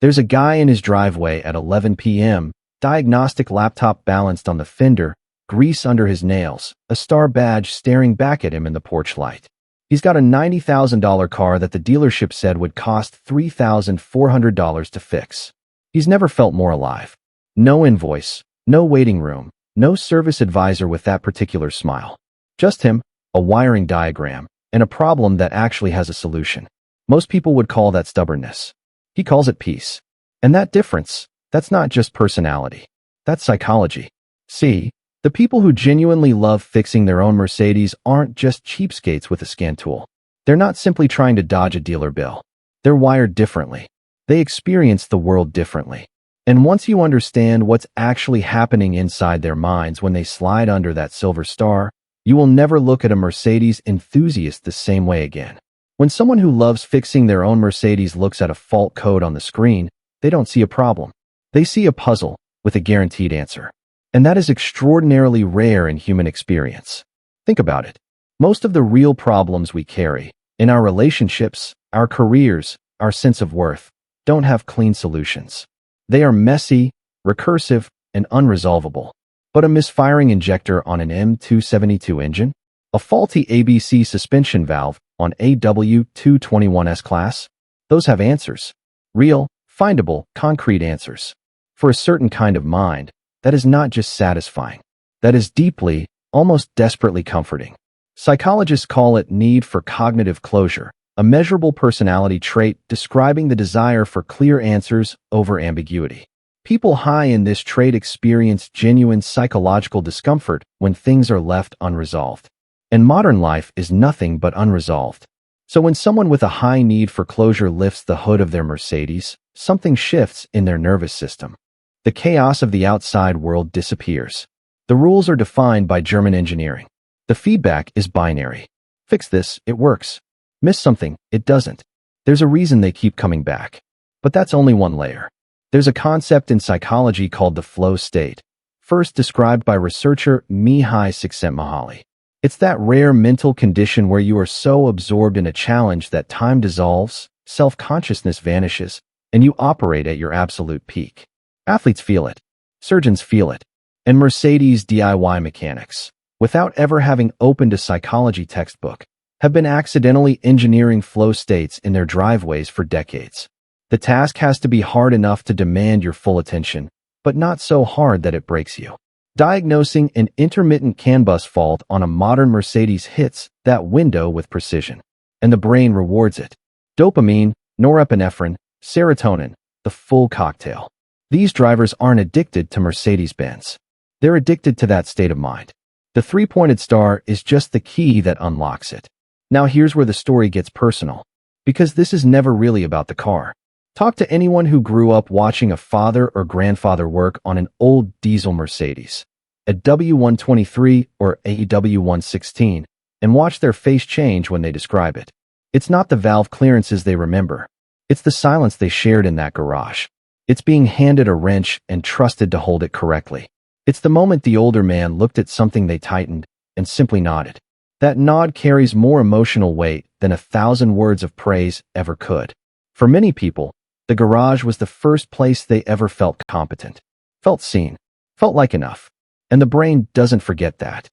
There's a guy in his driveway at 11 p.m., diagnostic laptop balanced on the fender, grease under his nails, a star badge staring back at him in the porch light. He's got a $90,000 car that the dealership said would cost $3,400 to fix. He's never felt more alive. No invoice, no waiting room, no service advisor with that particular smile. Just him, a wiring diagram, and a problem that actually has a solution. Most people would call that stubbornness. He calls it peace. And that difference, that's not just personality. That's psychology. See, the people who genuinely love fixing their own Mercedes aren't just cheapskates with a scan tool. They're not simply trying to dodge a dealer bill. They're wired differently. They experience the world differently. And once you understand what's actually happening inside their minds when they slide under that silver star, you will never look at a Mercedes enthusiast the same way again. When someone who loves fixing their own Mercedes looks at a fault code on the screen, they don't see a problem. They see a puzzle with a guaranteed answer. And that is extraordinarily rare in human experience. Think about it. Most of the real problems we carry, in our relationships, our careers, our sense of worth, don't have clean solutions. They are messy, recursive, and unresolvable. But a misfiring injector on an M272 engine? A faulty ABC suspension valve on a W221S class? Those have answers. Real, findable, concrete answers. For a certain kind of mind, that is not just satisfying. That is deeply, almost desperately comforting. Psychologists call it need for cognitive closure, a measurable personality trait describing the desire for clear answers over ambiguity. People high in this trait experience genuine psychological discomfort when things are left unresolved. And modern life is nothing but unresolved. So when someone with a high need for closure lifts the hood of their Mercedes, something shifts in their nervous system. The chaos of the outside world disappears. The rules are defined by German engineering. The feedback is binary. Fix this, it works. Miss something, it doesn't. There's a reason they keep coming back. But that's only one layer. There's a concept in psychology called the flow state, first described by researcher Mihaly Csikszentmihalyi. It's that rare mental condition where you are so absorbed in a challenge that time dissolves, self-consciousness vanishes, and you operate at your absolute peak. Athletes feel it. Surgeons feel it. And Mercedes DIY mechanics, without ever having opened a psychology textbook, have been accidentally engineering flow states in their driveways for decades. The task has to be hard enough to demand your full attention, but not so hard that it breaks you. Diagnosing an intermittent CAN bus fault on a modern Mercedes hits that window with precision, and the brain rewards it. Dopamine, norepinephrine, serotonin, the full cocktail. These drivers aren't addicted to Mercedes-Benz. They're addicted to that state of mind. The three-pointed star is just the key that unlocks it. Now here's where the story gets personal, because this is never really about the car. Talk to anyone who grew up watching a father or grandfather work on an old diesel Mercedes, a W123 or a W116, and watch their face change when they describe it. It's not the valve clearances they remember. It's the silence they shared in that garage. It's being handed a wrench and trusted to hold it correctly. It's the moment the older man looked at something they tightened and simply nodded. That nod carries more emotional weight than 1,000 words of praise ever could. For many people, the garage was the first place they ever felt competent, felt seen, felt like enough. And the brain doesn't forget that.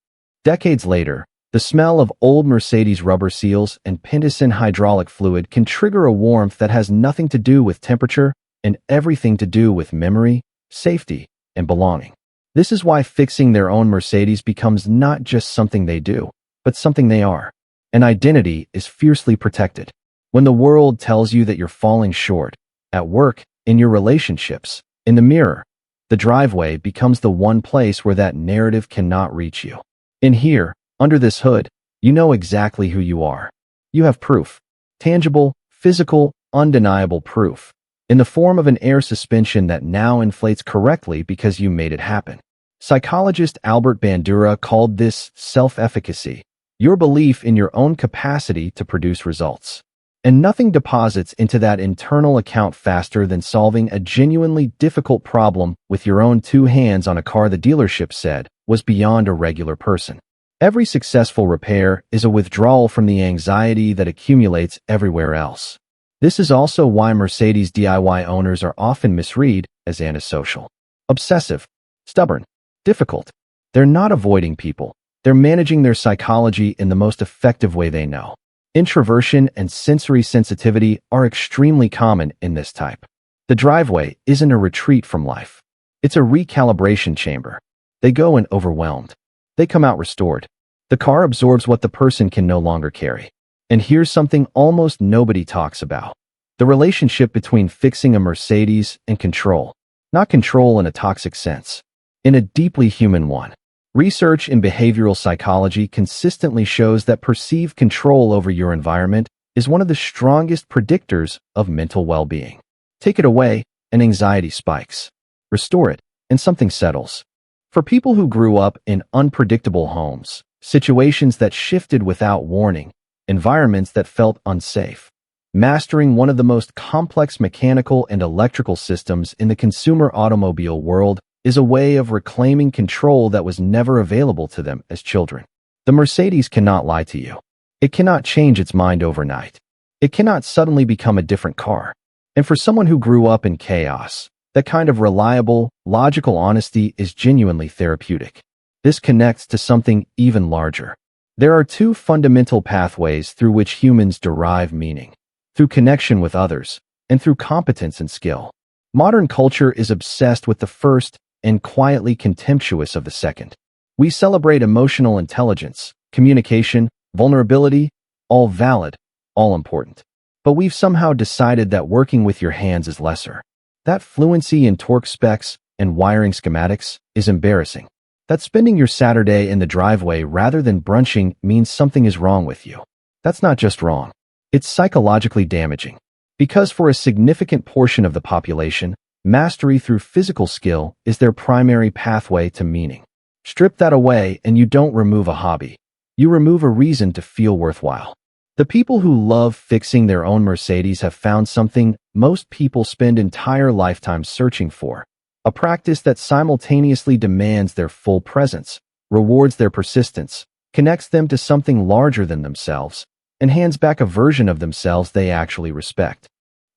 Decades later, the smell of old Mercedes rubber seals and Pentosin hydraulic fluid can trigger a warmth that has nothing to do with temperature and everything to do with memory, safety, and belonging. This is why fixing their own Mercedes becomes not just something they do, but something they are. An identity is fiercely protected. When the world tells you that you're falling short, at work, in your relationships, in the mirror, the driveway becomes the one place where that narrative cannot reach you. In here, under this hood, you know exactly who you are. You have proof. Tangible, physical, undeniable proof. In the form of an air suspension that now inflates correctly because you made it happen. Psychologist Albert Bandura called this self-efficacy, your belief in your own capacity to produce results. And nothing deposits into that internal account faster than solving a genuinely difficult problem with your own two hands on a car the dealership said was beyond a regular person. Every successful repair is a withdrawal from the anxiety that accumulates everywhere else. This is also why Mercedes DIY owners are often misread as antisocial, obsessive, stubborn, difficult. They're not avoiding people. They're managing their psychology in the most effective way they know. Introversion and sensory sensitivity are extremely common in this type. The driveway isn't a retreat from life. It's a recalibration chamber. They go in overwhelmed. They come out restored. The car absorbs what the person can no longer carry. And here's something almost nobody talks about: the relationship between fixing a Mercedes and control. Not control in a toxic sense, in a deeply human one. Research in behavioral psychology consistently shows that perceived control over your environment is one of the strongest predictors of mental well-being. Take it away, and anxiety spikes. Restore it, and something settles. For people who grew up in unpredictable homes, situations that shifted without warning, environments that felt unsafe, mastering one of the most complex mechanical and electrical systems in the consumer automobile world is a way of reclaiming control that was never available to them as children. The Mercedes cannot lie to you. It cannot change its mind overnight. It cannot suddenly become a different car. And for someone who grew up in chaos, that kind of reliable, logical honesty is genuinely therapeutic. This connects to something even larger. There are two fundamental pathways through which humans derive meaning: through connection with others, and through competence and skill. Modern culture is obsessed with the first and quietly contemptuous of the second. We celebrate emotional intelligence, communication, vulnerability, all valid, all important. But we've somehow decided that working with your hands is lesser. That fluency in torque specs and wiring schematics is embarrassing. That spending your Saturday in the driveway rather than brunching means something is wrong with you. That's not just wrong. It's psychologically damaging. Because for a significant portion of the population, mastery through physical skill is their primary pathway to meaning. Strip that away and you don't remove a hobby. You remove a reason to feel worthwhile. The people who love fixing their own Mercedes have found something most people spend entire lifetimes searching for: a practice that simultaneously demands their full presence, rewards their persistence, connects them to something larger than themselves, and hands back a version of themselves they actually respect.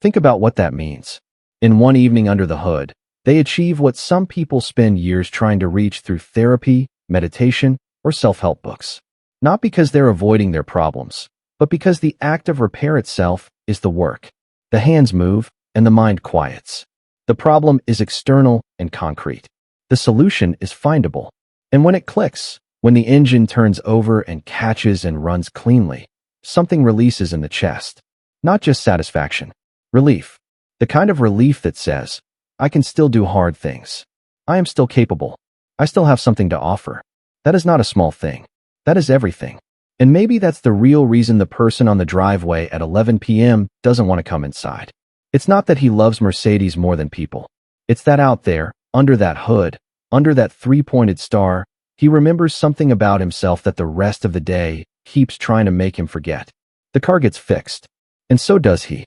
Think about what that means. In one evening under the hood, they achieve what some people spend years trying to reach through therapy, meditation, or self-help books. Not because they're avoiding their problems, but because the act of repair itself is the work. The hands move, and the mind quiets. The problem is external and concrete. The solution is findable. And when it clicks, when the engine turns over and catches and runs cleanly, something releases in the chest. Not just satisfaction. Relief. The kind of relief that says, I can still do hard things. I am still capable. I still have something to offer. That is not a small thing. That is everything. And maybe that's the real reason the person on the driveway at 11 p.m. doesn't want to come inside. It's not that he loves Mercedes more than people. It's that out there, under that hood, under that three-pointed star, he remembers something about himself that the rest of the day keeps trying to make him forget. The car gets fixed. And so does he.